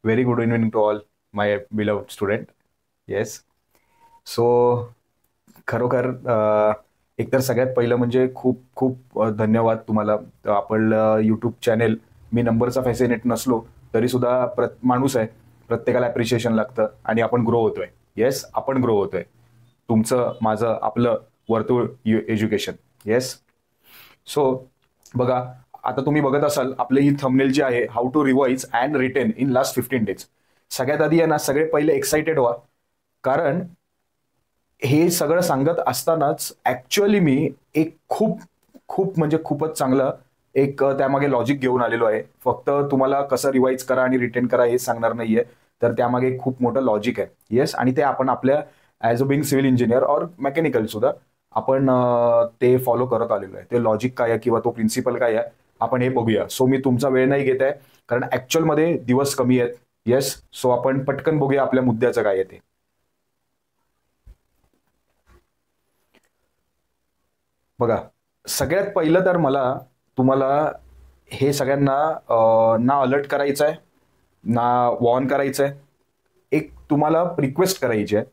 Very good evening to all my beloved student. Yes. So खरोखर एकतर सगळ्यात पहिलं म्हणजे खूप खूप धन्यवाद तुम्हाला. आपण यूट्यूब चॅनेल, मी नंबरचा फॅसिनेट नसलो तरी सुद्धा माणूस आहे, प्रत्येकाला ॲप्रिशिएशन लागतं आणि आपण ग्रो होतोय. येस, आपण ग्रो होतोय. तुमचं, माझं, आपलं वर्तुळ एज्युकेशन. येस. सो बघा, आता तुम्ही बघत असाल आपली ही थंबनेल जी आहे, how to revise and retain in last 15 days. सगळ्यात आधी आहे ना, सगळे पहिले एक्साइटेड व्हा, कारण हे सगळं सांगत असतानाच ऍक्च्युअली मी एक खूप खूप म्हणजे खूपच चांगलं एक त्यामागे लॉजिक घेऊन आलेलो आहे. फक्त तुम्हाला कसं रिवाइज करा आणि रिटेन करा हे सांगणार नाहीये, तर त्यामागे खूप मोठं लॉजिक आहे. येस, आणि ते आपण आपल्या as a being civil engineer और मेकॅनिकल सुद्धा आपण ते फॉलो करत आलेलो आहे. ते लॉजिक काय आहे किंवा तो प्रिन्सिपल काय आहे आपण हे बघूया. सो मी तुमचा वेळ नाही घेत आहे, कारण ऍक्च्युअलमध्ये दिवस कमी आहेत. येस, सो आपण पटकन बघूया आपल्या मुद्द्याचं काय आहे ते. बघा, सगळ्यात पहिलं तर मला तुम्हाला हे सगळ्यांना ना अलर्ट करायचं आहे ना वॉर्न करायचं आहे, एक तुम्हाला रिक्वेस्ट करायची आहे.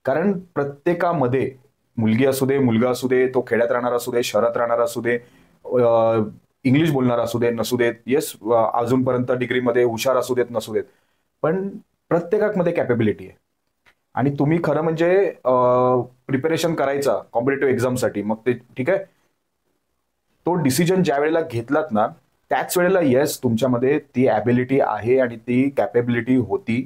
कारण प्रत्येकामध्ये, मुलगी असू दे, मुलगा असू दे, तो खेड्यात राहणार असू दे, शहरात राहणार असू दे, इंग्लिश बोलणार असू दे नसू देत, येस, अजूनपर्यंत डिग्रीमध्ये हुशार असू देत नसू देत, पण प्रत्येकामध्ये कॅपेबिलिटी आहे. आणि तुम्ही खरं म्हणजे प्रिपरेशन करायचा कॉम्पिटेटिव्ह एक्झामसाठी, मग ते ठीक आहे, तो डिसिजन ज्या वेळेला घेतलात ना त्याच वेळेला येस तुमच्यामध्ये ती ॲबिलिटी आहे आणि ती कॅपेबिलिटी होती,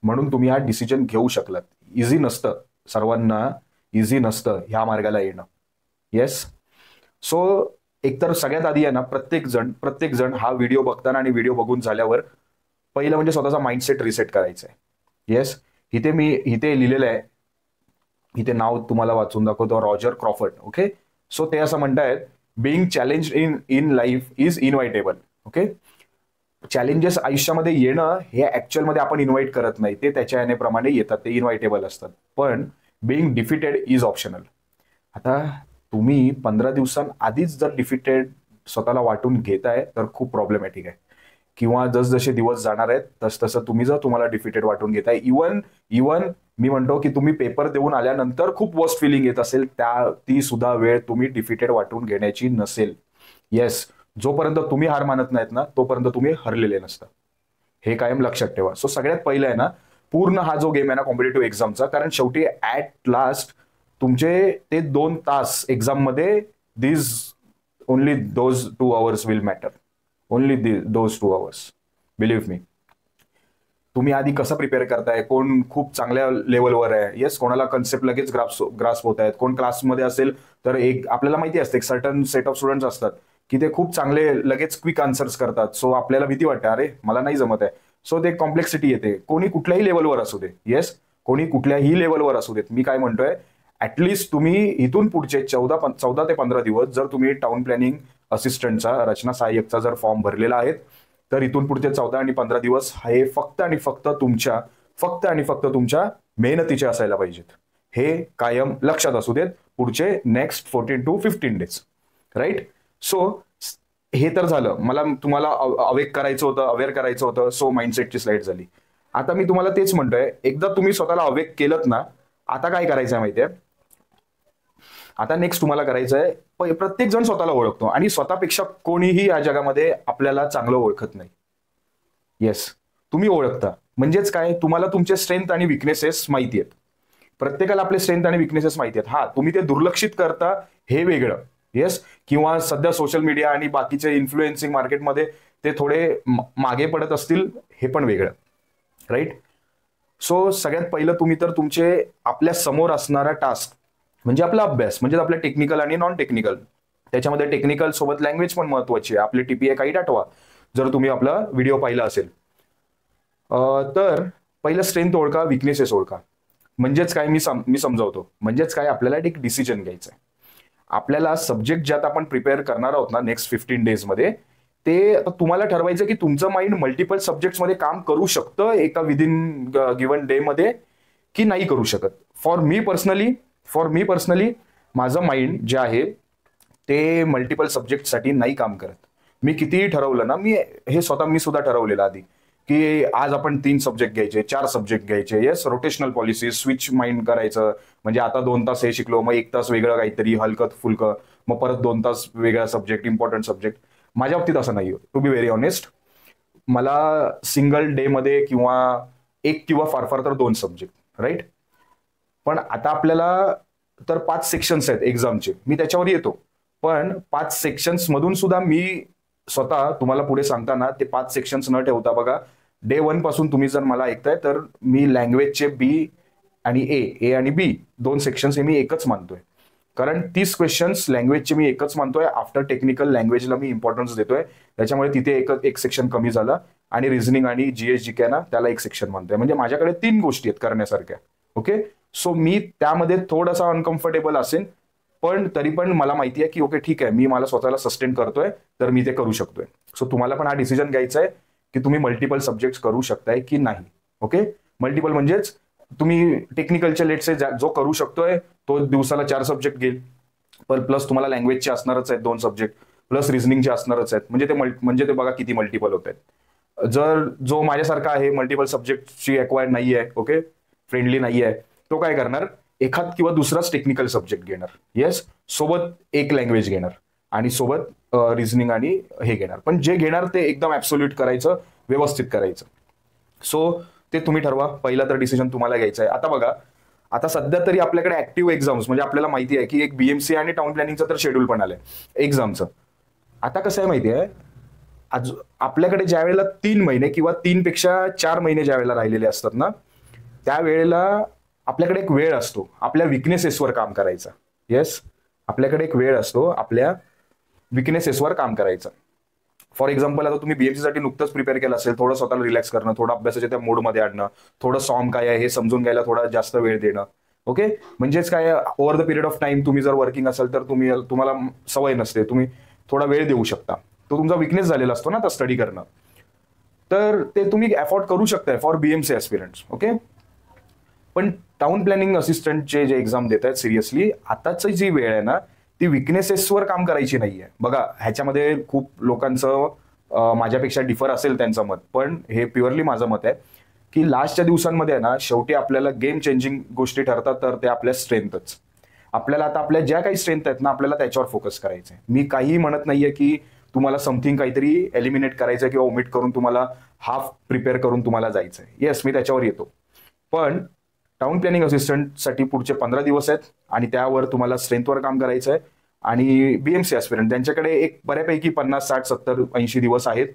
म्हणून तुम्ही हा डिसिजन घेऊ शकलात. इझी नसतं, सर्वांना इझी नसतं ह्या मार्गाला येणं. येस. सो एकतर सगळ्यात आधी आहे ना, प्रत्येक जण हा व्हिडिओ बघताना आणि व्हिडिओ बघून झाल्यावर पहिलं म्हणजे स्वतःचा माइंडसेट रिसेट करायचा आहे. येस, इथे लिहिलेलं आहे, इथे नाव तुम्हाला वाचून दाखवतो, रॉजर क्रॉफर्ड. ओके. सो ते असं म्हणतायत, being challenge in life is inevitable. Okay. Challenges आयुष्यामध्ये येणं हे ऍक्च्युअलमध्ये आपण इन्व्हाइट करत नाही, ते त्याच्या येण्याप्रमाणे येतात, ते इनवायटेबल असतात. पण बीइंग डिफिटेड इज ऑप्शनल. आता तुम्ही 15 दिवसांआधीच जर डिफिटेड स्वतःला वाटून घेताय तर खूप प्रॉब्लेमॅटिक आहे. किंवा जसजसे दिवस जाणार आहेत तसतसं तुम्ही जर तुम्हाला डिफिटेड वाटून घेताय, इवन मी म्हणतो की तुम्ही पेपर देऊन आल्यानंतर खूप वर्स्ट फिलिंग येत असेल, ती सुद्धा वेळ तुम्ही डिफिटेड वाटून घेण्याची नसेल. येस, जोपर्यंत तुम्ही हार मानत नाहीत ना तोपर्यंत तुम्ही हरलेले नसता, हे कायम लक्षात ठेवा. सो सगळ्यात पहिलं आहे ना, पूर्ण हा जो गेम आहे ना कॉम्पिटेटिव्ह एक्झामचा, कारण शेवटी ऍट लास्ट तुमचे ते 2 तास एक्झाम मध्ये only those 2 hours will matter. Only those 2 hours. Believe me. तुम्ही आधी कसं प्रिपेअर करताय, कोण खूप चांगल्या लेवलवर आहे, येस, कोणाला कन्सेप्ट लगेच ग्रास्प होत आहेत, कोण क्लासमध्ये असेल तर एक आपल्याला माहिती असते एक सर्टन सेट ऑफ स्टुडंट्स असतात की ते खूप चांगले लगेच क्विक आन्सर्स करतात. सो आपल्याला भीती वाटते, अरे मला नाही जमत आहे. सो ते कॉम्प्लेक्सिटी येते. कोणी कुठल्याही लेवलवर असू दे, येस, कोणी कुठल्याही लेवलवर असू देत. मी काय म्हणतोय, ऍटलिस्ट तुम्ही इथून पुढचे 14 ते 15 दिवस जर तुम्ही टाउन प्लॅनिंग असिस्टंटचा, रचना सहाय्यकचा जर फॉर्म भरलेला आहे, तर इथून पुढचे 14 आणि 15 दिवस हे फक्त आणि फक्त तुमच्या मेहनतीचे असायला पाहिजेत. हे कायम लक्षात असू देत पुढचे next 14 to 15 days. Right. So हे तर झालं, मला तुम्हाला अवेअर करायचं होतं. सो माइंडसेटची स्लाइड झाली. आता मी तुम्हाला तेच म्हणतोय, एकदा तुम्ही स्वतःला अवेक केलं ना, आता काय करायचंय माहितीये, आता नेक्स्ट तुम्हाला करायचं आहे, प्रत्येक जण स्वतःला ओळखतो आणि स्वतःपेक्षा कोणीही या जगामध्ये आपल्याला चांगलं ओळखत नाही. येस, तुम्ही ओळखता. म्हणजेच काय, तुम्हाला तुमचे स्ट्रेंथ आणि विकनेसेस माहिती आहेत. प्रत्येकाला आपले स्ट्रेंथ आणि विकनेसेस माहिती आहेत. हा, तुम्ही ते दुर्लक्षित करता हे वेगळं. येस, किंवा सध्या सोशल मीडिया आणि बाकीचे इन्फ्लुएन्सिंग मार्केटमध्ये ते थोडे मागे पडत असतील, हे पण वेगळं. राईट. सो सगळ्यात पहिलं तुम्ही तर तुमचे आपल्या समोर असणारा टास्क म्हणजे आपला अभ्यास, म्हणजे आपल्या टेक्निकल आणि नॉन टेक्निकल, त्याच्यामध्ये टेक्निकल सोबत लँग्वेज पण महत्वाची आहे. आपली TPA काही आठवा जर तुम्ही आपला व्हिडिओ पाहिला असेल. तर पहिलं स्ट्रेंथ ओळखा, विकनेसेस ओळखा. म्हणजेच काय, मी समजावतो. म्हणजेच काय, आपल्याला एक डिसिजन घ्यायचा आहे. आपल्याला सब्जेक्ट ज्यात आपण प्रिपेअर करणार आहोत ना नेक्स्ट 15 days मध्ये, ते तुम्हाला ठरवायचं की तुमचं माइंड मल्टिपल सब्जेक्ट्समध्ये काम करू शकतं एका विदिन गिव्हन डे मध्ये की नाही करू शकत. फॉर मी पर्सनली माझं माइंड जे आहे ते मल्टिपल सब्जेक्टसाठी नाही काम करत. मी कितीही ठरवलं ना, मी सुद्धा ठरवलेलं आधी की आज आपण 3 सब्जेक्ट घ्यायचे, 4 सब्जेक्ट घ्यायचे. Yes, rotational policy, switch mind करायचं. म्हणजे आता 2 तास हे शिकलो, मग 1 तास वेगळं काहीतरी हलकं फुलकं, मग परत 2 तास वेगळा सब्जेक्ट, इम्पॉर्टंट सब्जेक्ट. माझ्या बाबतीत असं नाही, टू बी व्हेरी ऑनेस्ट. मला सिंगल डे मध्ये किंवा 1 किंवा फार फार तर 2 सब्जेक्ट, राईट. पण आता आपल्याला तर 5 सेक्शन्स आहेत एक्झामचे, मी त्याच्यावर येतो. पण 5 सेक्शन्स मधून सुद्धा मी स्वतः तुम्हाला पुढे सांगताना ते 5 सेक्शन्स न ठेवता, बघा, डे 1 पासून तुम्ही जर मला ऐकताय तर मी लँग्वेजचे बी आणि ए आणि बी 2 सेक्शन्स हे मी एकच मानतोय. कारण 30 क्वेश्चन्स लँग्वेजचे मी एकच मानतोय. आफ्टर टेक्निकल लँग्वेजला मी इम्पॉर्टन्स देतोय, त्याच्यामुळे तिथे एक सेक्शन कमी झाला. आणि रिझनिंग आणि GS/GK ना त्याला 1 सेक्शन मानतोय. म्हणजे माझ्याकडे 3 गोष्टी आहेत करण्यासारख्या. ओके, सो मी त्यामध्ये थोडासा अनकम्फर्टेबल असेल, पण तरी पण मला माहिती आहे की ओके ठीक आहे, मी मला स्वतःला सस्टेन करतोय तर मी ते करू शकतोय. सो तुम्हाला पण हा डिसिजन घ्यायचा आहे की तुम्ही मल्टिपल सब्जेक्ट करू शकताय की नाही. ओके, मल्टिपल म्हणजेच तुम्ही टेक्निकलच्या लेटचे जो करू शकतोय तो दिवसाला 4 सब्जेक्ट घेईल, पण प्लस तुम्हाला लँग्वेजचे असणारच आहेत 2 सब्जेक्ट, प्लस रिझनिंगचे असणारच आहेत. म्हणजे ते बघा किती मल्टिपल होत आहेत. जर जो माझ्यासारखा आहे मल्टिपल सब्जेक्टची एक्वायर्ड नाही आहे, ओके, फ्रेंडली नाही आहे, तो काय करणार, एखाद किंवा दुसराच टेक्निकल सब्जेक्ट घेणार. येस, सोबत 1 लँग्वेज घेणार आणि सोबत रिझनिंग आणि हे घेणार. पण जे घेणार ते एकदम ऍब्सोल्यूट करायचं, व्यवस्थित करायचं. सो ते तुम्ही ठरवा. पहिला तर डिसिजन तुम्हाला घ्यायचा आहे. आता बघा, आता सध्या तरी आपल्याकडे ऍक्टिव्ह एक्झाम्स म्हणजे आपल्याला माहिती आहे की एक BMC आणि टाउन प्लॅनिंगचं तर शेड्यूल पण आलंय एक्झामचं. आता कसं आहे माहिती आहे, आज आपल्याकडे ज्या वेळेला 3 महिने किंवा 3 पेक्षा 4 महिने ज्या वेळेला राहिलेले असतात ना, त्यावेळेला आपल्याकडे एक वेळ असतो आपल्या विकनेसेसवर काम करायचा. येस, आपल्याकडे एक वेळ असतो आपल्या विकनेसेसवर काम करायचा. फॉर एक्झाम्पल, आता तुम्ही BMC साठी नुकतंच प्रिपेअर केलं असेल, थोडं स्वतःला रिलॅक्स करणं, थोडं अभ्यासाच्या त्या मोडमध्ये आणणं, थोडं सॉन्ग काय आहे हे समजून घ्यायला थोडा जास्त वेळ देणं. ओके, म्हणजेच काय, over the period of time तुम्ही जर वर्किंग असाल तर तुम्हाला सवय नसते, तुम्ही थोडा वेळ देऊ शकता. तो तुमचा विकनेस झालेला असतो ना तर स्टडी करणं, तर ते तुम्ही अफोर्ड करू शकताय फॉर BMC ऍस्पिरंट्स. ओके, पण टाउन प्लॅनिंग असिस्टंटचे जे एक्झाम देत आहेत, सिरियसली आताची जी वेळ आहे ना ती विकनेसेसवर काम करायची नाहीये. बघा, ह्याच्यामध्ये खूप लोकांचं माझ्यापेक्षा डिफर असेल त्यांचं मत, पण हे प्युअरली माझं मत आहे की लास्टच्या दिवसांमध्ये ना शेवटी आपल्याला गेम चेंजिंग गोष्टी ठरतात तर ते आपल्या स्ट्रेंथच. आपल्याला आता आपल्या ज्या काही स्ट्रेंथ आहेत ना आपल्याला त्याच्यावर फोकस करायचं आहे. मी काही म्हणत नाहीये की तुम्हाला समथिंग काहीतरी एलिमिनेट करायचं किंवा ओमिट करून तुम्हाला हाफ प्रिपेअर करून तुम्हाला जायचंय. येस, मी त्याच्यावर येतो. पण टाउन प्लॅनिंग असिस्टंटसाठी पुढचे 15 दिवस आहेत आणि त्यावर तुम्हाला स्ट्रेंथवर काम करायचं आहे. आणि BMC ऍस्पिरंट त्यांच्याकडे एक बऱ्यापैकी 50, 60, 70, 80 दिवस आहेत.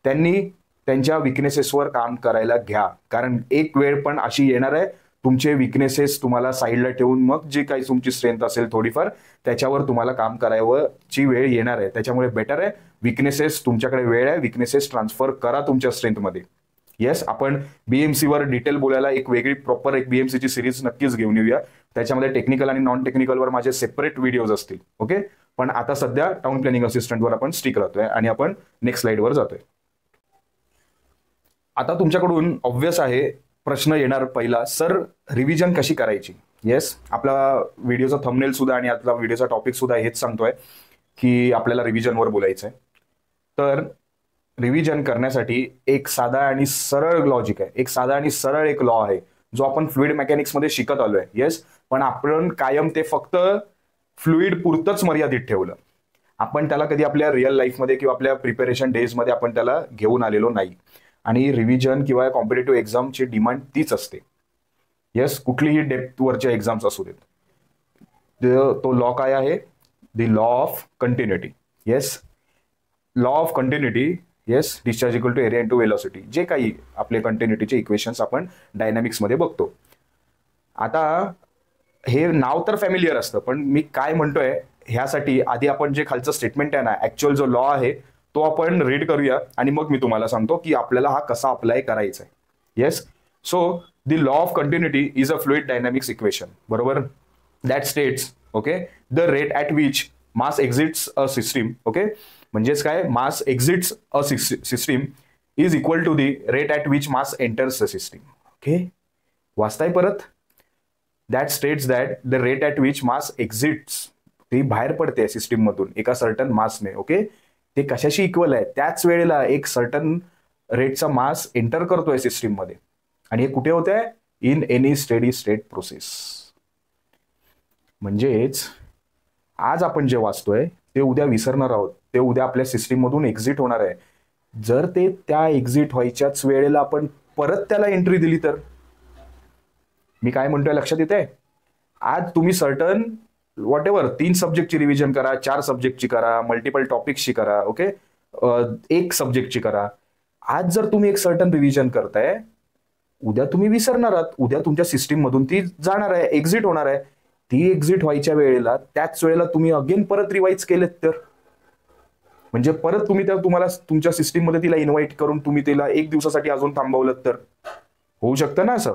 त्यांनी त्यांच्या विकनेसेसवर काम करायला घ्या, कारण एक वेळ पण अशी येणार आहे तुमचे विकनेसेस तुम्हाला साईडला ठेवून मग जी काही तुमची स्ट्रेंथ असेल थोडीफार त्याच्यावर तुम्हाला काम करायची वेळ येणार आहे. त्याच्यामुळे बेटर आहे विकनेसेस, तुमच्याकडे वेळ आहे, विकनेसेस ट्रान्सफर करा तुमच्या स्ट्रेंथमध्ये. येस, आपण BMC वर डिटेल बोलायला एक वेगळी प्रॉपर एक BMC ची सिरीज नक्कीच घेऊन येऊया. त्याच्यामध्ये टेक्निकल आणि नॉन टेक्निकलवर माझे सेपरेट व्हिडिओज असतील. ओके, पण आता सध्या टाउन प्लॅनिंग असिस्टंटवर आपण स्टिक राहतोय आणि आपण नेक्स्ट स्लाइडवर जातोय. आता तुमच्याकडून ऑब्व्हियस आहे प्रश्न येणार पहिला, सर रिव्हिजन कशी करायची. येस, आपला व्हिडिओचा थंबनेल सुद्धा आणि आपला व्हिडिओचा टॉपिक सुद्धा हेच सांगतोय की आपल्याला रिव्हिजनवर बोलायचं आहे. तर रिव्हिजन करण्यासाठी एक साधा आणि सरळ लॉजिक आहे, एक साधा आणि सरळ एक लॉ आहे जो आपण फ्लुइड मेकॅनिक्समध्ये शिकत आलोय. येस, पण आपण कायम ते फक्त फ्लुइड पुरतच मर्यादित ठेवलं. आपण त्याला कधी आपल्या रिअल लाईफमध्ये किंवा आपल्या प्रिपरेशन डेजमध्ये आपण त्याला घेऊन आलेलो नाही. आणि रिव्हिजन किंवा कॉम्पिटेटिव्ह एक्झामची डिमांड तीच असते. येस, कुठलीही डेप्थवरच्या एक्झाम्स असू देत. तो लॉ काय आहे, the law of continuity. Yes, law of continuity. Yes, discharge equal to area into velocity, जे काही आपले कंटिन्युटीचे इक्वेशन्स आपण डायनॅमिक्समध्ये बघतो. आता हे नाव तर फॅमिलियर असतं, पण मी काय म्हणतोय ह्यासाठी आधी आपण जे खालचं स्टेटमेंट आहे ना, ऍक्च्युअल जो लॉ आहे तो आपण रीड करूया आणि मग मी तुम्हाला सांगतो की आपल्याला हा कसा अप्लाय करायचा आहे. Yes, so the law of continuity is a fluid dynamics equation, बरोबर, that states okay the rate at which mass exits a system. Okay, म्हणजेच काय, mass exits a system is equal to the rate at which mass enters a system. Okay, वाचताय परत, that states that the rate at which mass exits, ती बाहेर पडते system मधून एका certain मासने. Okay, ते कशाशी इक्वल आहे, त्याच वेळेला एक सर्टन रेटचा मास एंटर करतोय सिस्टीममध्ये, आणि हे कुठे होत आहे? In any steady state process. म्हणजेच आज आपण जे वाचतोय ते उद्या विसरणार आहोत, ते उद्या आपल्या सिस्टीममधून एक्झिट होणार आहे. जर ते त्या एक्झिट व्हायच्याच वेळेला आपण परत त्याला एंट्री दिली तर, मी काय म्हणतोय लक्षात येते? आज तुम्ही सर्टन व्हॉट एव्हर 3 सब्जेक्टची रिव्हिजन करा, 4 सब्जेक्टची करा, मल्टिपल टॉपिक्सची करा, ओके, 1 सब्जेक्टची करा. आज जर तुम्ही एक सर्टन रिव्हिजन करताय, उद्या तुम्ही विसरणार आहात, उद्या तुमच्या सिस्टीम मधून ती जाणार आहे, एक्झिट होणार आहे. ती एक्झिट व्हायच्या वेळेला त्याच वेळेला तुम्ही अगेन परत रिवाइज केलेत तर, म्हणजे परत तुम्ही तुम्हाला तुमच्या सिस्टीम मध्ये तिला इन्व्हाइट करून तुम्ही तिला 1 दिवसासाठी अजून थांबवलं तर होऊ शकतं ना असं.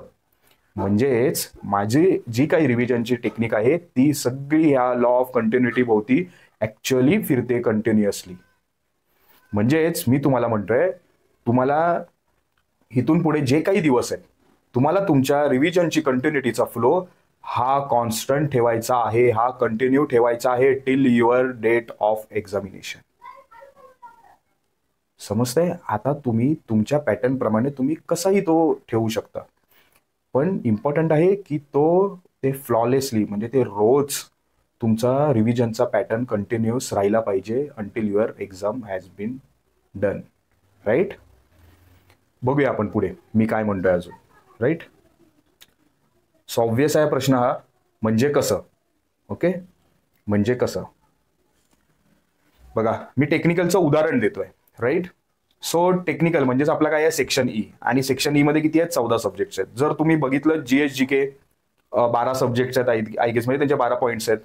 म्हणजेच माझी जी काही रिव्हिजनची टेक्निक आहे ती सगळी ह्या लॉ ऑफ कंटिन्युटी भोवती ऍक्च्युअली फिरते कंटिन्युअसली. म्हणजेच मी तुम्हाला म्हणतोय, तुम्हाला इथून पुढे जे काही दिवस आहेत, तुम्हाला तुमच्या रिव्हिजनची कंटिन्युटीचा फ्लो हा कॉन्स्टंट ठेवायचा आहे, हा कंटिन्यू ठेवायचा आहे till your date of examination. समजतंय? आता तुम्ही तुमच्या पॅटर्न प्रमाणे तुम्ही कसाही तो ठेवू शकता, पण इम्पॉर्टंट आहे की ते फ्लॉलेसली, म्हणजे ते रोज तुमचा रिव्हिजनचा पॅटर्न कंटिन्युअस राहिला पाहिजे until your exam has been done. Right? बघूया आपण पुढे मी काय म्हणतोय अजून. राईट? सो ऑब्व्हियस आहे प्रश्न हा, म्हणजे कसं? ओके, म्हणजे कसं? बघा, मी टेक्निकलचं उदाहरण देतोय. राईट? सो टेक्निकल म्हणजेच आपला काय आहे? Section E. आणि सेक्शन ई मध्ये किती आहेत? 14 सब्जेक्ट्स आहेत. जर तुम्ही बघितलं GS/GK 12 सब्जेक्ट्स आहेत आय गेस, म्हणजे त्यांचे 12 पॉईंट्स आहेत.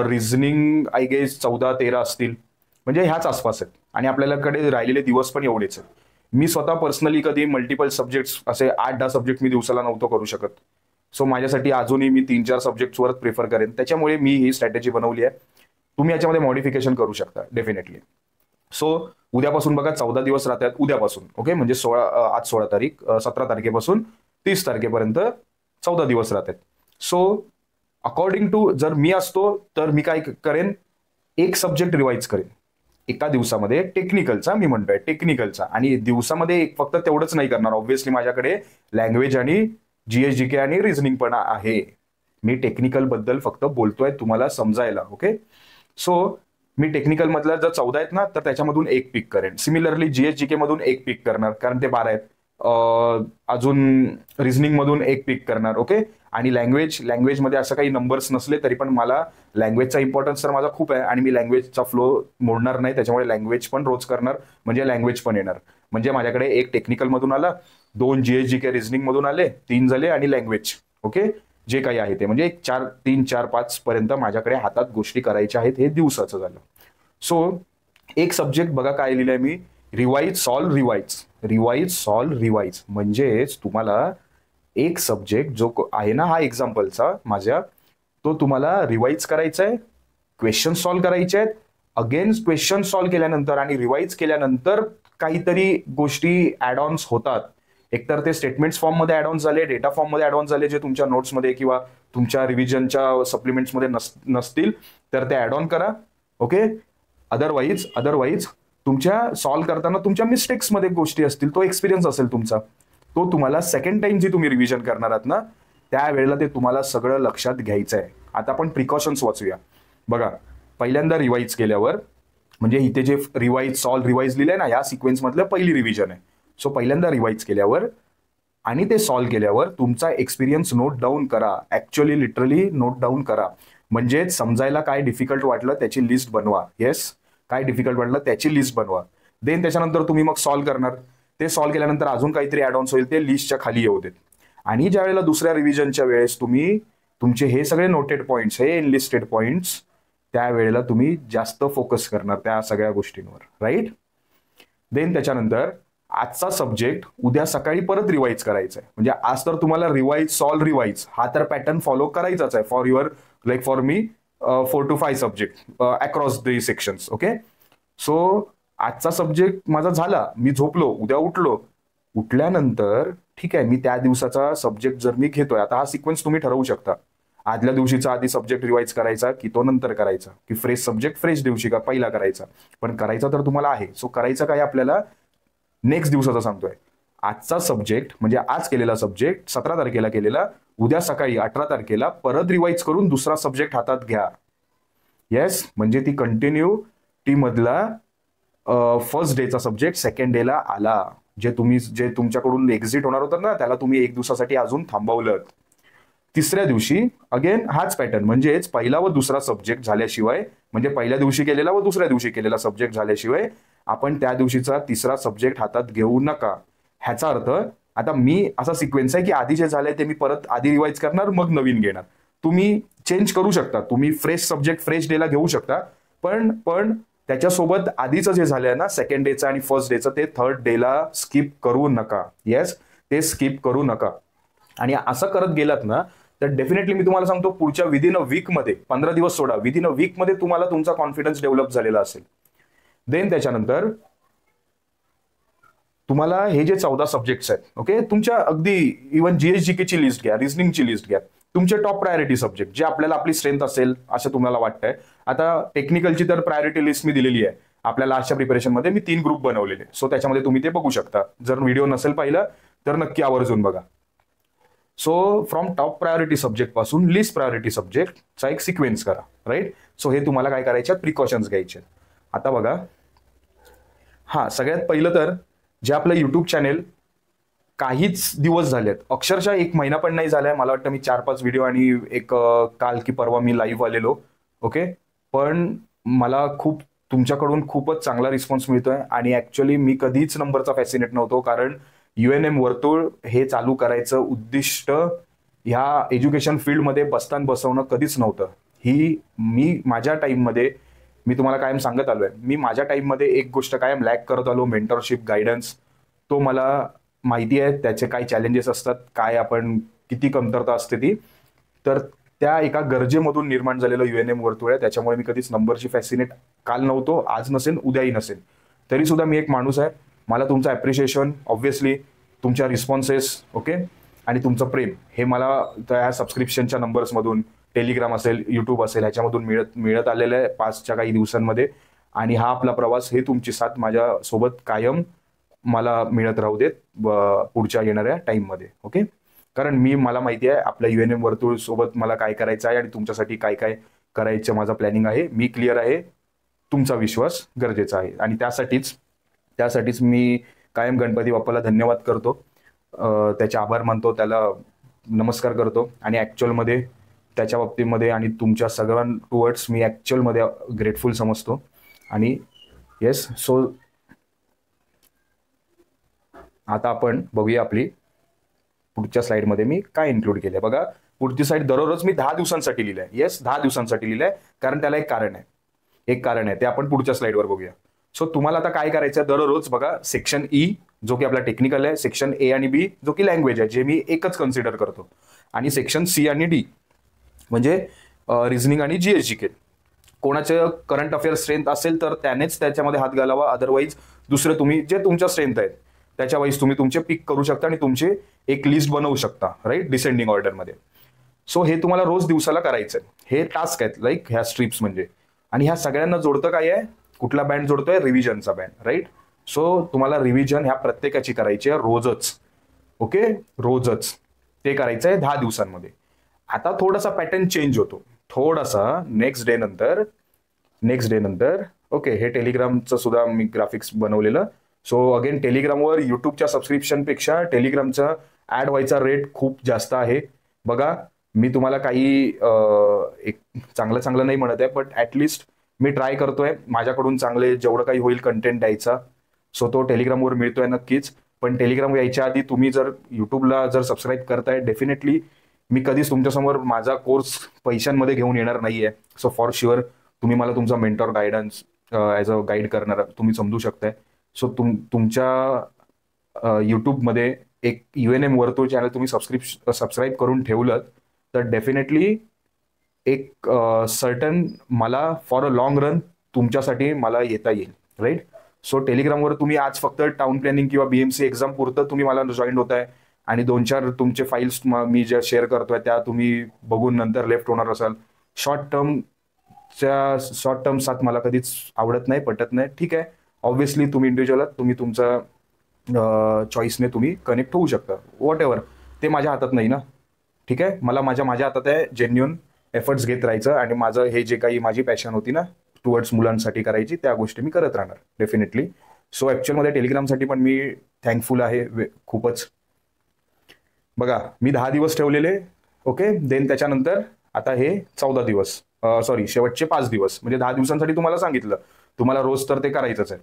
रिझनिंग आय गेस 14-13 असतील, म्हणजे ह्याच आसपास आहेत. आणि आपल्याकडे राहिलेले दिवस पण एवढेच आहेत. मी स्वतः पर्सनली कधी मल्टिपल सब्जेक्ट्स असे 8-10 सब्जेक्ट मी दिवसाला नव्हतो करू शकत. सो माझ्यासाठी अजूनही मी 3-4 सब्जेक्ट्सवरच प्रिफर करेन. त्याच्यामुळे मी ही स्ट्रॅटेजी बनवली आहे. तुम्ही याच्यामध्ये मॉडिफिकेशन करू शकता डेफिनेटली. सो उद्यापासून बघा 14 दिवस राहतात उद्यापासून. ओके, म्हणजे आज 16 तारीख, 17 तारखेपासून 30 तारखेपर्यंत 14 दिवस राहतात. सो अकॉर्डिंग टू, जर मी असतो तर मी काय करेन? 1 सब्जेक्ट रिवाइज करेन एका दिवसामध्ये, टेक्निकलचा मी म्हणतोय, टेक्निकलचा. आणि दिवसामध्ये फक्त तेवढंच नाही करणार, ऑब्व्हियसली माझ्याकडे लँग्वेज आणि GS/GK आणि रिझनिंग पण आहे. मी टेक्निकल बद्दल फक्त बोलतोय तुम्हाला समजायला. ओके, सो मी टेक्निकल मधल्या जर 14 आहेत ना, तर त्याच्यामधून 1 पिक करेन. सिमिलरली GS/GK मधून 1 पिक करणार, कारण ते 12 आहेत. अजून रिझनिंग मधून 1 पिक करणार. ओके, आणि लँग्वेजमध्ये असं काही नंबर्स नसले तरी पण मला लँग्वेजचा इम्पॉर्टन्स तर माझा खूप आहे, आणि मी लँग्वेजचा फ्लो मोडणार नाही, त्याच्यामुळे लँग्वेज पण रोज करणार, म्हणजे लँग्वेज पण येणार. म्हणजे माझ्याकडे 1 टेक्निकल मधून आला, 2 GS/GK रिझनिंग मधून आले, 3 झाले, आणि लँग्वेज. ओके, जे काही आहे ते, म्हणजे 3, 4, 5 पर्यंत माझ्याकडे हातात गोष्टी करायच्या आहेत. हे दिवसाचं झालं. सो 1 सब्जेक्ट बघा काय लिहिलंय मी, revise solve revise. Revise solve revise म्हणजेच तुम्हाला 1 सब्जेक्ट जो आहे ना, हा एक्झाम्पलचा माझ्या, तो तुम्हाला रिवाइज करायचा आहे, क्वेश्चन सॉल्व करायचे आहेत. अगेन क्वेश्चन सॉल्व केल्यानंतर आणि रिवाइज केल्यानंतर काहीतरी गोष्टी ऍड ऑन्स होतात. एकतर ते स्टेटमेंट्स फॉर्ममध्ये ऍड ऑन्स झाले, डेटा फॉर्ममध्ये ऍड ऑन्स झाले, जे तुमच्या नोट्समध्ये किंवा तुमच्या रिव्हिजनच्या सप्लिमेंट्समध्ये नसतील तर ते ऍड ऑन करा. ओके, अदरवाईज तुमच्या सॉल्व करताना तुमच्या मिस्टेक्समध्ये गोष्टी असतील, तो एक्सपिरियन्स असेल तुमचा, तो तुम्हाला सेकंड टाइम जी तुम्ही रिव्हिजन करणार आहात ना, त्यावेळेला ते तुम्हाला सगळं लक्षात घ्यायचं आहे. आता आपण प्रिकॉशन्स वाचूया. बघा, पहिल्यांदा रिवाइज केल्यावर, म्हणजे इथे जे रिवाइज सॉल्व रिवाइज लिहिलंय ना, या सिक्वेन्स मधलं पहिली रिव्हिजन आहे. सो पहिल्यांदा रिवाइज केल्यावर आणि ते सॉल्व केल्यावर तुमचा एक्सपिरियन्स नोट डाऊन करा. ऍक्च्युअली लिटरली नोट डाऊन करा. म्हणजे समजायला काय डिफिकल्ट वाटलं त्याची लिस्ट बनवा. येस, काय डिफिकल्ट वाटलं त्याची लिस्ट बनवा. देन त्याच्यानंतर तुम्ही मग सॉल्व करणार. ते सॉल्व केल्यानंतर अजून काहीतरी ऍड ऑन्स होईल, ते लिस्टच्या खाली येऊ देत. आणि ज्या वेळेला दुसऱ्या रिव्हिजनच्या वेळेस तुम्ही तुमचे हे सगळे नोटेड पॉइंट्स, हे एनलिस्टेड पॉइंट्स, त्यावेळेला तुम्ही जास्त फोकस करणार त्या सगळ्या गोष्टींवर. राईट? देन त्याच्यानंतर आजचा सब्जेक्ट उद्या सकाळी परत रिवाइज करायचा आहे. म्हणजे आज तर तुम्हाला रिवाइज सॉल्व रिवाइज हा तर पॅटर्न फॉलो करायचाच आहे for your, like for me 4 to 5 subject across the sections. Okay, so आजचा सब्जेक्ट माझा झाला, मी झोपलो, उद्या उठल्यानंतर ठीक आहे, मी त्या दिवसाचा सब्जेक्ट जर मी घेतोय, आता हा सिक्वेन्स तुम्ही ठरवू शकता. आदल्या दिवशीचा आधी सब्जेक्ट रिवाइज करायचा की तो नंतर करायचा, की फ्रेश सब्जेक्ट फ्रेश दिवशी का पहिला करायचा. पण करायचा तर तुम्हाला आहे. सो करायचं काय आपल्याला, नेक्स्ट दिवसाचा सांगतोय. आजचा सब्जेक्ट म्हणजे आज केलेला सब्जेक्ट 17 तारखेला केलेला, उद्या सकाळी 18 तारखेला परत रिवाइज करून दुसरा सब्जेक्ट हातात घ्या. येस, म्हणजे ती कंटिन्यूटी मधला फर्स्ट डेचा सब्जेक्ट सेकंड डेला आला. जे तुमच्याकडून एक्झिट होणार होतं ना, त्याला तुम्ही एक दिवसासाठी अजून थांबवलं. तिसऱ्या दिवशी अगेन हाच पॅटर्न, म्हणजेच पहिला व दुसरा सब्जेक्ट झाल्याशिवाय, म्हणजे पहिल्या दिवशी केलेला व दुसऱ्या दिवशी केलेला सब्जेक्ट झाल्याशिवाय आपण त्या दिवशीचा तिसरा सब्जेक्ट हातात घेऊ नका. ह्याचा अर्थ आता मी असा सिक्वेन्स आहे की आधी जे झालंय ते मी परत आधी रिवाइज करणार, मग नवीन घेणार. तुम्ही चेंज करू शकता, तुम्ही फ्रेश सब्जेक्ट फ्रेश डेला घेऊ शकता, पण त्याच्यासोबत आधीचं जे झालंय ना सेकंड डेचं आणि फर्स्ट डेचं, ते थर्ड डेला स्किप करू नका. येस, ते स्किप करू नका. आणि असं करत गेलात ना तर डेफिनेटली मी तुम्हाला सांगतो, पुढच्या विदिन अ वीकमध्ये, 15 दिवस सोडा, विदिन अ वीकमध्ये तुम्हाला तुमचा कॉन्फिडन्स डेव्हलप झालेला असेल. देन त्याच्यानंतर तुम्हाला हे जे 14 सब्जेक्ट्स आहेत, ओके, तुमच्या अगदी इव्हन जीएसजीकेची लिस्ट घ्या, रिझनिंगची लिस्ट घ्या, तुमचे टॉप प्रायोरिटी सब्जेक्ट जे आपल्याला आपली स्ट्रेंथ असेल असं तुम्हाला वाटतंय. आता टेक्निकलची तर प्रायोरिटी लिस्ट मी दिलेली आहे आपल्याला आजच्या प्रिपरेशनमध्ये. मी 3 ग्रुप बनवलेले, सो त्याच्यामध्ये तुम्ही ते बघू शकता. जर व्हिडिओ नसेल पाहिला तर नक्की आवर्जून बघा. So from top priority subject पासून लिस्ट प्रायोरिटी सब्जेक्टचा एक सिक्वेन्स करा, राईट. सो हे तुम्हाला काय करायचे, प्रिकॉशन्स घ्यायचे. आता बघा, हा सगळ्यात पहिलं तर जे आपलं युट्यूब चॅनेल काहीच दिवस झालेत, अक्षरशः 1 महिना पण नाही झालाय, मला वाटतं मी 4-5 व्हिडिओ आणि एक काल की परवा मी लाईव्ह आलेलो, ओके. पण मला तुमच्याकडून खूपच चांगला रिस्पॉन्स मिळतोय. आणि ऍक्च्युअली मी कधीच नंबरचा फॅसिनेट नव्हतो, कारण UNM वर्तुळ हे चालू करायचं उद्दिष्ट ह्या एज्युकेशन फील्डमध्ये बसवणं कधीच नव्हतं. मी माझ्या टाइममध्ये, मी तुम्हाला कायम सांगत आलोय, मी माझ्या टाइममध्ये एक गोष्ट कायम लॅक करत आलो, मेंटरशिप, गायडन्स. तो मला माहिती आहे त्याचे काय चॅलेंजेस असतात, काय आपण किती कमतरता असते ती. तर त्या एका गरजेमधून निर्माण झालेलं UNM वर्तुळ आहे. त्याच्यामुळे मी कधीच नंबरची फॅसिनेट काल नव्हतो, आज नसेल, उद्याही नसेल. तरी सुद्धा मी एक माणूस आहे. मला तुमचं ॲप्रिशिएशन, ऑब्व्हियसली तुमच्या रिस्पॉन्सेस, ओके, आणि तुमचं प्रेम हे मला त्या सबस्क्रिप्शनच्या नंबर्समधून, टेलिग्राम असेल, युट्यूब असेल, ह्याच्यामधून मिळत आलेलं आहे पासच्या काही दिवसांमध्ये. आणि हा आपला प्रवास, हे तुमची साथ माझ्यासोबत कायम मला मिळत राहू देत पुढच्या येणाऱ्या टाईममध्ये, ओके. कारण मला माहिती आहे आपल्या UNM वर्तुळ सोबत मला काय करायचं आहे आणि तुमच्यासाठी काय काय करायचं माझं प्लॅनिंग आहे. मी क्लिअर आहे, तुमचा विश्वास गरजेचा आहे. आणि त्यासाठीच मी कायम गणपती बाप्पाला धन्यवाद करतो, त्याचे आभार मानतो, त्याला नमस्कार करतो. आणि ॲक्च्युअलमध्ये त्याच्या बाबतीमध्ये आणि तुमच्या सगळ्यां टुवर्ड्स मी ॲक्च्युअलमध्ये ग्रेटफुल समजतो. आणि येस, सो आता आपण बघूया आपली पुढच्या स्लाइडमध्ये मी काय इन्क्लूड केलंय. बघा, पुढची साईड दररोज मी 10 दिवसांसाठी लिहिलंय. येस, 10 दिवसांसाठी लिहिलंय, कारण त्याला एक कारण आहे. ते आपण पुढच्या स्लाइडवर बघूया. सो तुम्हाला आता काय करायचं, दररोज बघा, सेक्शन E जो की आपला टेक्निकल आहे, सेक्शन A आणि B जो की लँग्वेज आहे, जे मी एकच कन्सिडर करतो, आणि सेक्शन C आणि D म्हणजे रिझनिंग आणि GSGK. कोणाचं करंट अफेअर स्ट्रेंथ असेल तर त्यानेच त्याच्यामध्ये हात घालावा, अदरवाईज दुसरे तुम्ही जे तुमच्या स्ट्रेंथ आहेत त्याच्या वाईज तुम्ही तुमचे पिक करू शकता आणि तुमचे एक लिस्ट बनवू शकता, राईट, डिसेंडिंग ऑर्डरमध्ये. सो हे तुम्हाला रोज दिवसाला करायचं आहे. हे टास्क आहेत, लाईक ह्या स्ट्रिप्स म्हणजे. आणि ह्या सगळ्यांना जोडतं काय आहे, कुठला बँड जोडतोय, रिव्हिजनचा बँड, राईट. सो तुम्हाला रिव्हिजन ह्या प्रत्येकाची करायची आहे रोजच, ओके, रोजच ते करायचं आहे 10 दिवसांमध्ये. आता थोडासा पॅटर्न चेंज होतो, थोडासा नेक्स्ट डे नंतर, ओके. हे टेलिग्रामचं सुद्धा मी ग्राफिक्स बनवलेलं. सो अगेन, टेलिग्रामवर युट्यूबच्या सबस्क्रिप्शनपेक्षा टेलिग्रामचा ऍड व्हायचा रेट खूप जास्त आहे. बघा, मी तुम्हाला काही एक चांगलं नाही म्हणत आहे, बट ऍटलिस्ट मी ट्राय करतोय माझ्याकडून चांगले जेवढं काही होईल कंटेंट द्यायचा. सो तो टेलिग्रामवर मिळतोय नक्कीच. पण टेलिग्राम यायच्या आधी तुम्ही जर युट्यूबला जर सबस्क्राईब करताय, डेफिनेटली मी कधीच तुमच्यासमोर माझा कोर्स पैशांमध्ये घेऊन येणार नाहीये. सो फॉर शुअर तुम्ही मला तुमचा mentor, guidance, as a guide करणार तुम्ही समजू शकताय. सो तुमच्या युट्यूबमध्ये एक UNM वर्तुळ चॅनल तुम्ही सबस्क्राईब करून ठेवलं तर डेफिनेटली एक सर्टन मला फॉर अ लॉंग रन तुमच्यासाठी मला येता येईल, राईट. सो टेलिग्रामवर तुम्ही आज फक्त टाउन प्लॅनिंग किंवा BMC एक्झाम पुरतं तुम्ही मला जॉईन होताय आणि 2-4 तुमचे फाईल्स मी ज्या शेअर करतोय त्या तुम्ही बघून नंतर लेफ्ट होणार असाल. शॉर्ट टर्म साथ मला कधीच आवडत नाही, पटत नाही, ठीक आहे. ऑब्व्हियसली तुम्ही इंडिव्हिज्युअल आहात, तुम्ही तुमचा चॉईसने तुम्ही कनेक्ट होऊ शकता. वॉट एव्हर, ते माझ्या हातात नाही ना. ठीक आहे, मला माझ्या हातात आहे जेन्युन एफर्ट्स घेत राहायचं आणि माझं हे जे काही माझी पॅशन होती ना टुवर्ड्स मुलांसाठी करायची, त्या गोष्टी मी करत राहणार डेफिनेटली. सो ॲक्च्युअलमध्ये टेलिग्रामसाठी पण मी थँकफुल आहे खूपच. बघा, मी 10 दिवस ठेवलेले. ओके, देन त्याच्यानंतर आता हे 14 दिवस, सॉरी शेवटचे 5 दिवस, म्हणजे 10 दिवसांसाठी तुम्हाला सांगितलं, तुम्हाला रोज तर ते करायचंच आहे.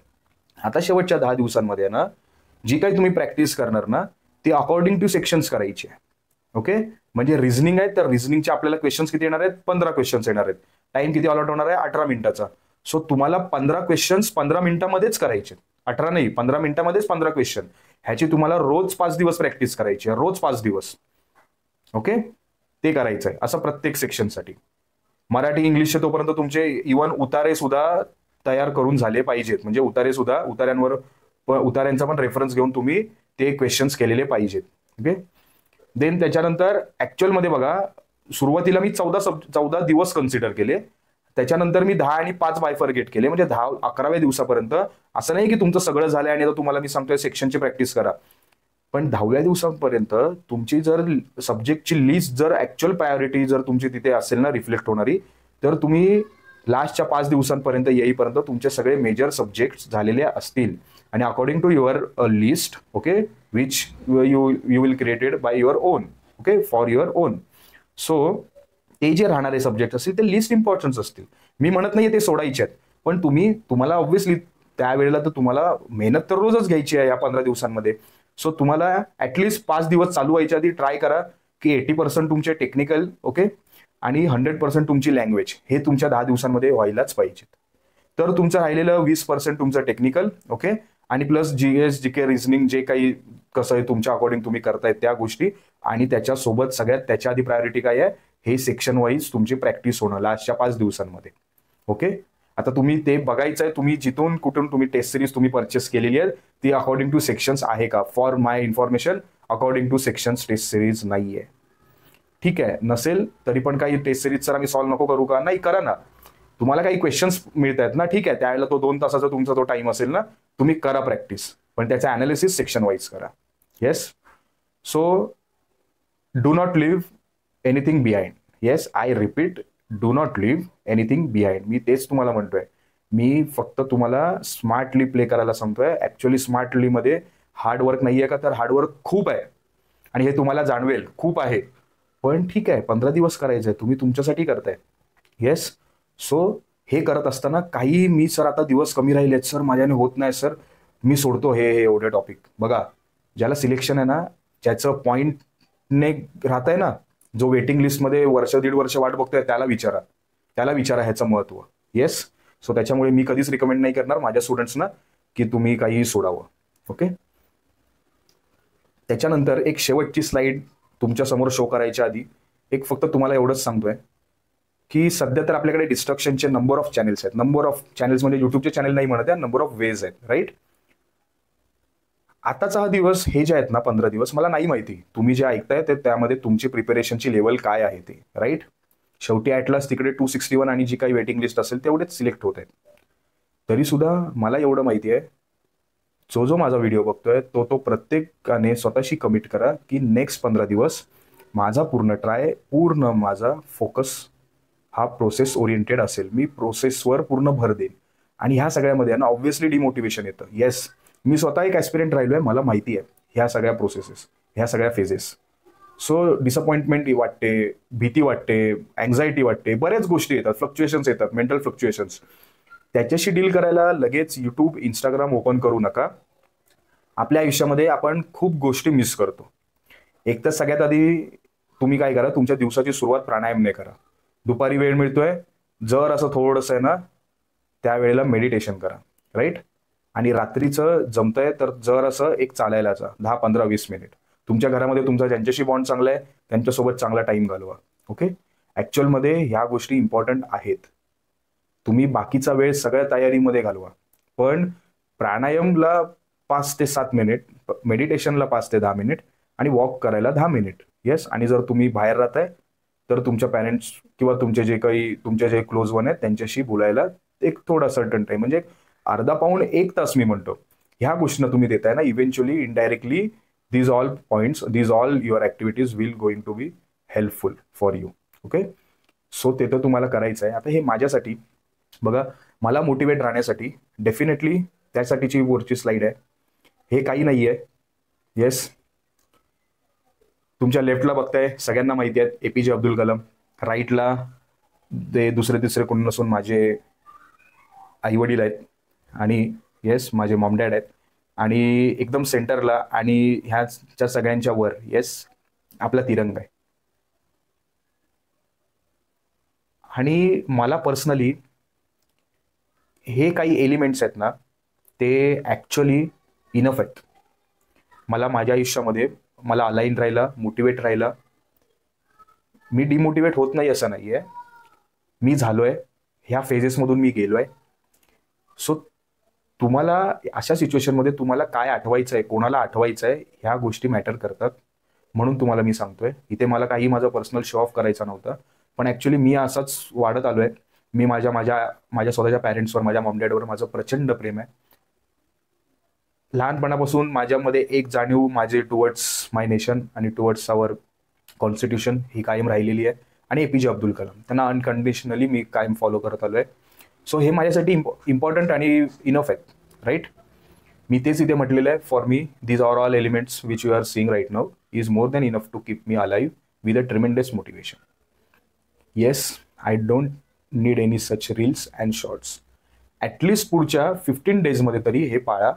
आता शेवटच्या 10 दिवसांमध्ये ना जी काही तुम्ही प्रॅक्टिस करणार ना ती अकॉर्डिंग टू सेक्शन्स करायची आहे. ओके, म्हणजे रिझनिंग आहे तर रिझनिंगचे आपल्याला क्वेश्चन्स किती येणार आहेत? 15 क्वेश्चन्स येणार आहेत. टाइम किती अलॉट होणार आहे? 18 मिनिटाचा. सो तुम्हाला 15 क्वेश्चन्स 15 मिनिटामध्येच करायचे, 18 नाही, 15 मिनिटामध्येच 15 क्वेश्चन. ह्याची तुम्हाला रोज 5 दिवस प्रॅक्टिस करायची आहे, रोज 5 दिवस. ओके, ते करायचं आहे असं प्रत्येक सेक्शनसाठी. मराठी इंग्लिशचे तोपर्यंत तुमचे इव्हन उतारे सुद्धा तयार करून झाले पाहिजेत, म्हणजे उतारे सुद्धा उतार्यांचा पण रेफरन्स घेऊन तुम्ही ते क्वेश्चन्स केलेले पाहिजेत. ओके, देन त्याच्यानंतर ऍक्च्युअलमध्ये बघा, सुरुवातीला मी 14 दिवस कन्सिडर केले, त्याच्यानंतर मी 10 आणि 5 बायफर्गेट केले, म्हणजे 11व्या दिवसापर्यंत. असं नाही की तुमचं सगळं झालंय आणि आता तुम्हाला मी सांगतोय सेक्शनची प्रॅक्टिस करा, पण 10व्या दिवसापर्यंत तुमची जर सब्जेक्टची लिस्ट जर ऍक्च्युअल प्रायोरिटी जर तुमची तिथे असेल ना रिफ्लेक्ट होणारी, तर तुम्ही लास्टच्या 5 दिवसांपर्यंत येईपर्यंत तुमचे सगळे मेजर सब्जेक्ट झालेले असतील. आणि according to your list, okay, which you will created by your own, okay, for your own. So ते जे राहणारे सब्जेक्ट असतील ते लिस्ट इम्पॉर्टन्स असतील. मी म्हणत नाही ते सोडायचे आहेत, पण तुम्हाला ऑब्व्हियसली त्यावेळेला तर तुम्हाला मेहनत तर रोजच घ्यायची आहे या 15 दिवसांमध्ये. सो तुम्हाला ऍटलिस्ट 5 दिवस चालू व्हायच्या आधी ट्राय करा की 80% तुमचे टेक्निकल, ओके, आणि 100% तुमची लँग्वेज हे तुमच्या 10 दिवसांमध्ये व्हायलाच पाहिजेत. तर तुमचं राहिलेलं 20% तुमचं टेक्निकल, ओके, आणि प्लस GS GK रिझनिंग जे काही कसं आहे तुमच्या अकॉर्डिंग तुम्ही करताय त्या गोष्टी, आणि त्याच्यासोबत सगळ्यात त्याच्या आधी प्रायोरिटी काय आहे, हे सेक्शन वाईज तुमची प्रॅक्टिस होणं लास्टच्या 5 दिवसांमध्ये. ओके, आता तुम्ही ते बघायचं आहे, तुम्ही जिथून कुठून तुम्ही टेस्ट सिरीज तुम्ही परचेस केलेली आहे ती अकॉर्डिंग टू सेक्शन्स आहे का. For my information, according to sections test series नाहीये. ठीक आहे, नसेल तरी पण काही टेस्ट सिरीज सर आम्ही सॉल्व्ह नको करू का? नाही, करा ना. तुम्हाला काही क्वेश्चन्स मिळत आहेत ना, ठीक आहे, त्यावेळेला तो 2 तासाचा तुमचा तो टाइम असेल ना, तुम्ही करा प्रॅक्टिस, पण त्याचा अनालिसिस सेक्शन वाईज करा. Yes, so do not leave anything behind. Yes, I repeat, do not leave anything behind. मी तेच तुम्हाला म्हणतोय. मी फक्त तुम्हाला स्मार्टली प्ले करायला सांगतोय. ऍक्च्युअली स्मार्टली मध्ये हार्डवर्क नाहीये का? तर हार्डवर्क खूप आहे आणि हे तुम्हाला जाणवेल, खूप आहे. पण ठीक आहे, 15 दिवस करायचंय, तुम्ही तुमच्यासाठी करताय. येस, सो हे करत असताना काही मी सर आता दिवस कमी राहिलेत सर, माझ्याने होत नाही सर, मी सोडतो हे एवढे टॉपिक. बघा, ज्याला सिलेक्शन आहे ना, ज्याचं पॉईंटने राहत आहे ना, जो वेटिंग लिस्टमध्ये वर्ष 1.5 वर्ष वाट बघतोय, त्याला विचारा ह्याचं महत्व. येस, सो त्याच्यामुळे मी कधीच रिकमेंड नाही करणार माझ्या स्टुडंट्सना की तुम्ही काही सोडावं. ओके, त्याच्यानंतर एक शेवटची स्लाइड तुमच्या समोर शो करायच्या आधी एक फक्त तुम्हाला एवढंच सांगतोय की सध्या तर आपल्याकडे डिस्ट्रक्शनचे नंबर ऑफ चॅनल्स आहेत. नंबर ऑफ चॅनल्स म्हणजे युट्यूबचे चॅनल नाही म्हणत आहे, नंबर ऑफ वेज आहेत, राईट. आताचा हा दिवस, हे जे आहेत ना 15 दिवस, मला नाही माहिती तुम्ही जे ऐकताय ते त्यामध्ये तुमची प्रिपरेशनची लेवल काय आहे ते, राईट. शेवटी ॲटलास तिकडे 261 आणि जी काही वेटिंग लिस्ट असेल तेवढेच सिलेक्ट होत आहेत. तरी सुद्धा मला एवढं माहिती आहे, जो माझा व्हिडिओ बघतोय तो प्रत्येकाने स्वतःशी कमिट करा की नेक्स्ट 15 दिवस माझा पूर्ण माझा फोकस हा प्रोसेस ओरिएंटेड असेल. मी प्रोसेसवर पूर्ण भर देईन. आणि ह्या सगळ्यामध्ये ना ऑब्व्हियसली डिमोटिवेशन येतं. येस, मी स्वतः एक ॲस्पिरंट राहिलोय, मला माहिती आहे ह्या सगळ्या प्रोसेसेस, ह्या सगळ्या फेजेस. सो डिसअपॉइंटमेंट वाटते, भीती वाटते, अँझायटी वाटते, बऱ्याच गोष्टी येतात, फ्लक्च्युएशन्स येतात, मेंटल फ्लक्च्युएशन्स. त्याच्याशी डील करायला लगेच यूट्यूब, इंस्टाग्राम ओपन करू नका. आपल्या आयुष्यामध्ये आपण खूप गोष्टी मिस करतो. एक तर सगळ्यात आधी तुम्ही काय करा, तुमच्या दिवसाची सुरुवात प्राणायामने करा. दुपारी वेळ मिळतोय, जर असं थोडंसं आहे ना, त्यावेळेला मेडिटेशन करा, राईट. आणि रात्रीचं जमतंय तर जर असं एक चालायला जा 10, 15, 20 मिनिट. तुमच्या घरामध्ये तुमचा ज्यांच्याशी बॉन्ड चांगला आहे त्यांच्यासोबत चांगला टाइम घालवा. ओके, ऍक्च्युअलमध्ये ह्या गोष्टी इम्पॉर्टंट आहेत. तुम्ही बाकीचा वेळ सगळ्या तयारीमध्ये घालवा, पण प्राणायामला 5 ते 7 मिनिट, मेडिटेशनला 5 ते 10 मिनिट आणि वॉक करायला 10 मिनिट. येस, आणि जर तुम्ही बाहेर राहताय तर तुमच्या पॅरेंट्स किंवा तुमचे जे क्लोज वन आहेत त्यांच्याशी बोलायला एक थोडा सर्टन टाइम, म्हणजे अर्धा पाऊण 1 तास मी म्हणतो. ह्या गोष्टींना तुम्ही देताय ना, eventually indirectly these all points, these all your activities will going to be helpful for you. Okay, so ते तर तुम्हाला करायचं आहे. आता हे माझ्यासाठी बघा, मला मोटिवेट राहण्यासाठी डेफिनेटली त्यासाठीची वरची स्लाइड आहे. हे काही नाही आहे. येस, तुमच्या लेफ्टला बघताय, सगळ्यांना माहिती आहेत एपीजे अब्दुल कलाम. राईटला ते दुसरे तिसरे कोण नसून माझे आईवडील आहेत, आणि येस माझे मॉम डॅड आहेत, आणि एकदम सेंटरला आणि ह्याच्या सगळ्यांच्या वर येस आपला तिरंगा आहे. आणि मला पर्सनली हे काही एलिमेंट्स आहेत ना, ते ॲक्च्युअली इनफ आहेत. मला माझ्या आयुष्यामध्ये मला अलाइन राहायला, मोटिवेट राहायला. मी डिमोटिवेट होत नाही असं नाही आहे, मी झालोय, ह्या फेजेसमधून मी गेलोय. सो तुम्हाला अशा सिच्युएशनमध्ये तुम्हाला काय आठवायचं आहे, कोणाला आठवायचं आहे, ह्या गोष्टी मॅटर करतात. म्हणून तुम्हाला मी सांगतोय, इथे मला काही माझा पर्सनल शो ऑफ करायचा नव्हता, पण ॲक्च्युली मी असाच वाढत आलोय. मी माझ्या माझ्या माझ्या स्वतःच्या पॅरेंट्सवर, माझ्या मॉम डॅडवर माझं प्रचंड प्रेम आहे. लहानपणापासून माझ्यामध्ये एक जाणीव माझे टुवर्ड्स माय नेशन आणि टुवर्ड्स आवर कॉन्स्टिट्यूशन ही कायम राहिलेली आहे. आणि एपीजे अब्दुल कलाम, त्यांना अनकंडिशनली मी कायम फॉलो करत आलो आहे. सो हे माझ्यासाठी इम्पॉर्टंट आणि इनफ आहेत, राईट. मी तेच इथे म्हटलेलं आहे, for me these are all elements which you are seeing right now is more than enough to keep me alive with a tremendous motivation. Yes, I don't need any such reels and shorts. At least पुढच्या 15 डेजमध्ये तरी हे पाळा.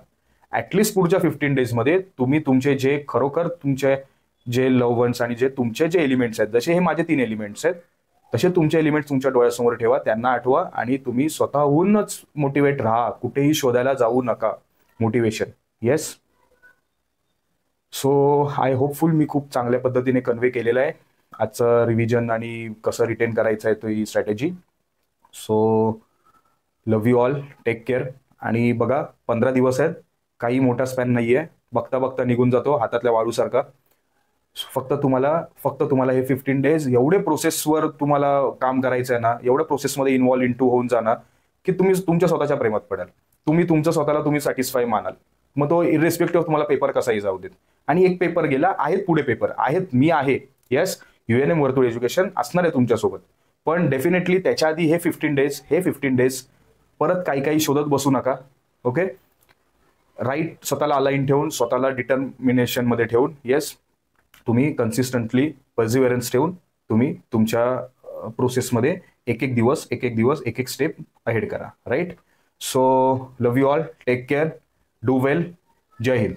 At least पुढच्या 15 डेजमध्ये तुम्ही तुमचे जे खरोखर तुमचे जे लव्ह वन्स आणि जे तुमचे जे एलिमेंट्स आहेत, जसे हे माझे 3 एलिमेंट्स आहेत, तसे तुमचे एलिमेंट्स तुमच्या डोळ्यासमोर ठेवा, त्यांना आठवा, आणि तुम्ही स्वतःहूनच मोटिवेट राहा. कुठेही शोधायला जाऊ नका motivation. Yes, so I hopeful मी खूप चांगल्या पद्धतीने कन्वे केलेलं आहे आजचं रिव्हिजन आणि कसं रिटेन करायचं आहे तो ही strategy. So love you all, take care. आणि बघा, 15 दिवस आहेत, काही मोठा स्पॅन नाही आहे, बघता बघता निघून जातो हातातल्या वाळूसारखा. फक्त तुम्हाला हे 15 डेज एवढे प्रोसेसवर तुम्हाला काम करायचं आहे ना, एवढ्या प्रोसेसमध्ये इन्व्हॉल्व इंटू होऊन जाणार की तुम्ही तुमच्या स्वतःच्या प्रेमात पडाल. तुम्ही तुमचं स्वतःला तुम्ही सॅटिस्फाय मानाल. मग तो इरेस्पेक्टिव्ह तुम्हाला पेपर कसाही जाऊ देत. आणि एक पेपर गेला, आहेत पुढे पेपर आहेत, मी आहे. येस, UNM वर्तुळ एज्युकेशन असणार आहे तुमच्यासोबत. पण डेफिनेटली त्याच्या आधी हे 15 डेज परत काही शोधत बसू नका. ओके, राईट, स्वतःला अलाइन ठेवून, स्वतःला डिटर्मिनेशनमध्ये ठेवून, येस, तुम्ही कन्सिस्टंटली पर्सिव्हरन्स ठेवून तुम्ही तुमच्या प्रोसेसमध्ये एक एक दिवस एक स्टेप अहेड करा. Right. So love you all, take care, do well, जय हिंद.